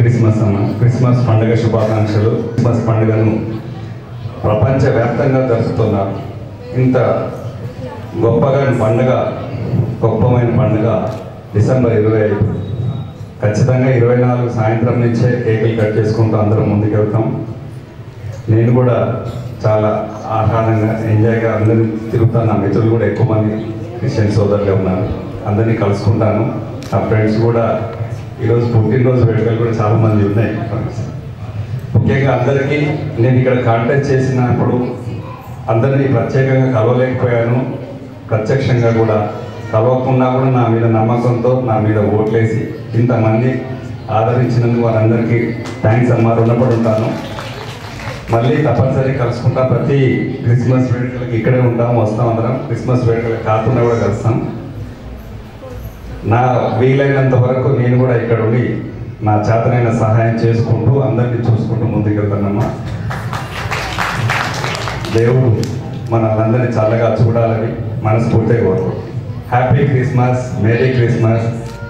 Christmas అన్న. Christmas పండుగ శుభాకాంక్షలు. క్రిస్మస్ పండుగను ప్రపంచవ్యాప్తంగా జరుపుతున్నారు. ఇంత గొప్పగా పండుగ, గొప్పమైన పండుగ డిసెంబర్ 25. ఖచ్చితంగా 24 సాయంత్రం నుంచే కేకులు కట్ చేసుకుంటూ అందరం ముందుకెళ్తాం. నేను కూడా చాలా ఆహ్లాదంగా ఎంజాయ్గా అందరూ తిరుగుతాను. నా మిత్రులు కూడా ఎక్కువ మంది క్రిస్టియన్ సోదరులే ఉన్నారు. అందరినీ కలుసుకుంటాను. నా ఫ్రెండ్స్ కూడా ఈరోజు పుట్టినరోజు వేడుకలు కూడా చాలామంది ఉన్నాయి. ముఖ్యంగా అందరికీ నేను ఇక్కడ కాంటాక్ట్ చేసినప్పుడు అందరినీ ప్రత్యేకంగా కలవలేకపోయాను. ప్రత్యక్షంగా కూడా కలవకుండా కూడా నా మీద నమ్మకంతో నా మీద ఓట్లేసి ఇంతమంది ఆదరించినందుకు వారందరికీ థ్యాంక్స్ అమ్మా, రుణపడి ఉంటాను. మళ్ళీ తప్పనిసరి కలుసుకుంటా. ప్రతి క్రిస్మస్ వేడుకలకి ఇక్కడే ఉంటాం, వస్తాం. అందరం క్రిస్మస్ వేడుకలకు కాకుండా కూడా కలుస్తాం. నా వీలైనంత వరకు నేను కూడా ఇక్కడ ఉండి నా చేతనైన సహాయం చేసుకుంటూ అందరినీ చూసుకుంటూ ముందుకెళ్తానమ్మా. దేవుడు మనల్ని చల్లగా చూడాలని మనస్ఫూర్తిగా కోరుకుంటున్నాను. Happy Christmas, Mary Christmas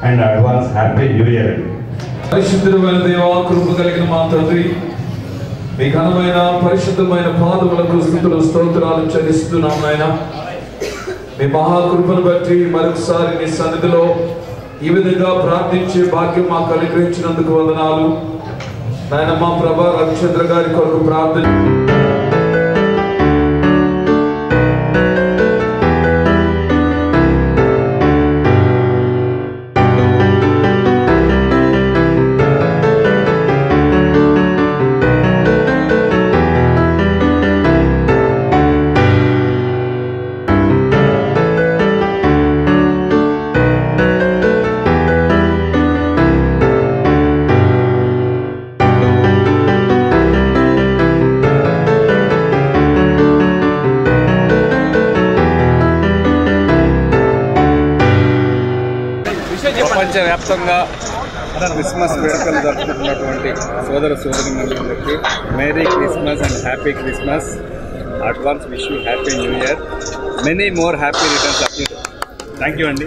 and advance happy new year అండి. పరిశుద్ధమైన దేవా, కృప కలిగిన మా తండ్రి, మీ ఘనమైన పరిశుద్ధమైన పాదములకు స్తుతులు స్తోత్రాలు చెల్లిస్తున్నాం నాయన. మీ మహాకృపను బట్టి మరొకసారి నీ సన్నిధిలో ఈ విధంగా ప్రార్థించే భాగ్యం మాకు అనుగ్రహించినందుకు వందనాలు నాయన. మా ప్రభా రవిచంద్ర గారి కొరకు ప్రార్థన ప్రపంచవ్యాప్తంగా క్రిస్మస్ వేడుకలు జరుపుకుంటున్నటువంటి సోదర సోదరీమణులందరికీ merry Christmas and happy Christmas. Advance wish you happy new year, many more happy returns of the day. Thank you అండి.